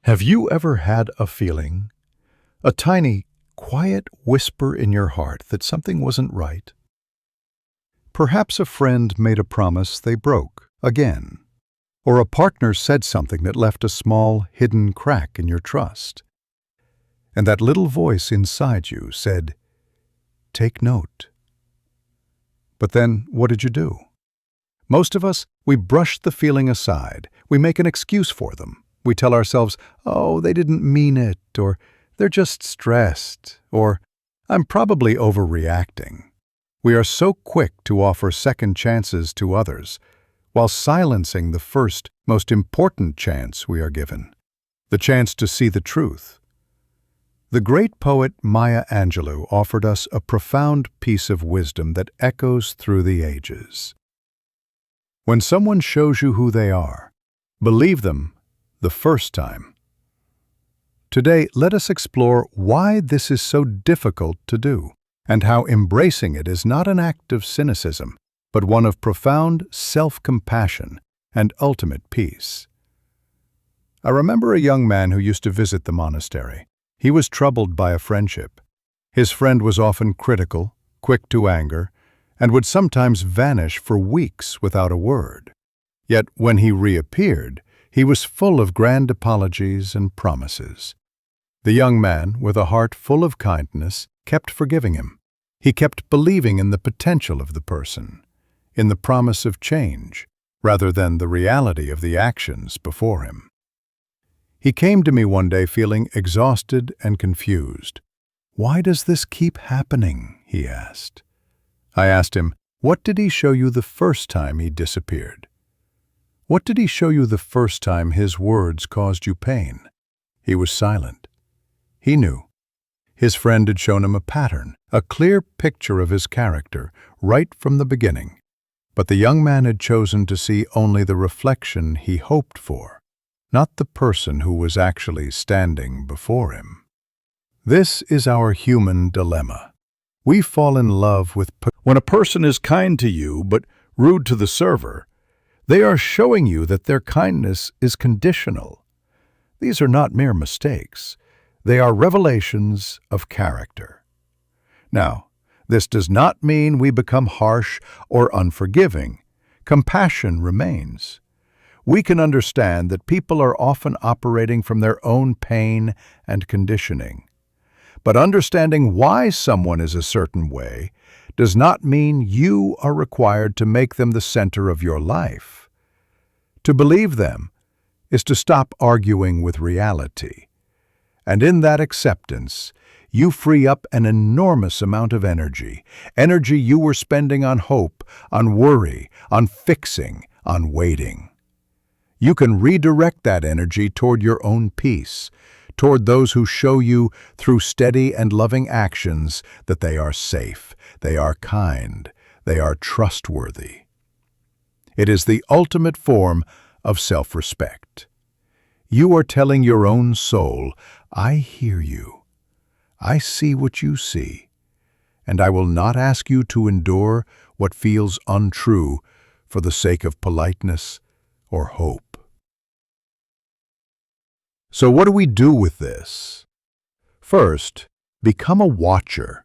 Have you ever had a feeling, a tiny, quiet whisper in your heart that something wasn't right? Perhaps a friend made a promise they broke again, or a partner said something that left a small, hidden crack in your trust. And that little voice inside you said, "Take note." But then, what did you do? Most of us, we brush the feeling aside. We make an excuse for them. We tell ourselves, "Oh, they didn't mean it," or "They're just stressed," or "I'm probably overreacting." We are so quick to offer second chances to others, while silencing the first, most important chance we are given, the chance to see the truth. The great poet Maya Angelou offered us a profound piece of wisdom that echoes through the ages. When someone shows you who they are, believe them the first time. Today, let us explore why this is so difficult to do, and how embracing it is not an act of cynicism, but one of profound self-compassion and ultimate peace. I remember a young man who used to visit the monastery. He was troubled by a friendship. His friend was often critical, quick to anger, and would sometimes vanish for weeks without a word. Yet when he reappeared, he was full of grand apologies and promises. The young man, with a heart full of kindness, kept forgiving him. He kept believing in the potential of the person, in the promise of change, rather than the reality of the actions before him. He came to me one day feeling exhausted and confused. "Why does this keep happening?" he asked. I asked him, "What did he show you the first time he disappeared? What did he show you the first time his words caused you pain?" He was silent. He knew. His friend had shown him a pattern, a clear picture of his character, right from the beginning. But the young man had chosen to see only the reflection he hoped for, not the person who was actually standing before him. This is our human dilemma. We fall in love with when a person is kind to you but rude to the server. They are showing you that their kindness is conditional. These are not mere mistakes. They are revelations of character. Now, this does not mean we become harsh or unforgiving. Compassion remains. We can understand that people are often operating from their own pain and conditioning. But understanding why someone is a certain way does not mean you are required to make them the center of your life. To believe them is to stop arguing with reality. And in that acceptance, you free up an enormous amount of energy you were spending on hope, on worry, on fixing, on waiting. You can redirect that energy toward your own peace, toward those who show you through steady and loving actions that they are safe, they are kind, they are trustworthy. It is the ultimate form of self-respect. You are telling your own soul, "I hear you. I see what you see, and I will not ask you to endure what feels untrue for the sake of politeness or hope." So what do we do with this? First, become a watcher.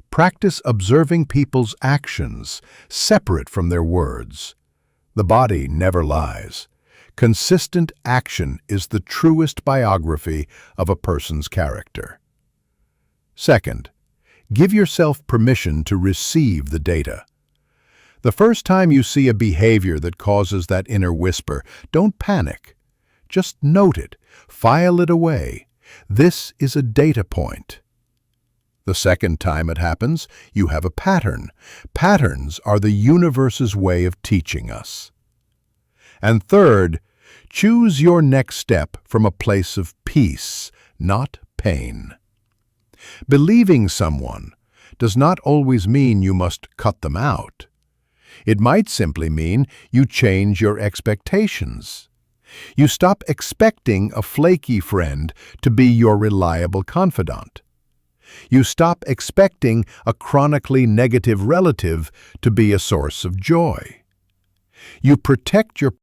Practice observing people's actions, separate from their words. The body never lies. Consistent action is the truest biography of a person's character. Second, give yourself permission to receive the data. The first time you see a behavior that causes that inner whisper, don't panic. Just note it, file it away. This is a data point. The second time it happens, you have a pattern. Patterns are the universe's way of teaching us. And third, choose your next step from a place of peace, not pain. Believing someone does not always mean you must cut them out. It might simply mean you change your expectations. You stop expecting a flaky friend to be your reliable confidant. You stop expecting a chronically negative relative to be a source of joy. You protect your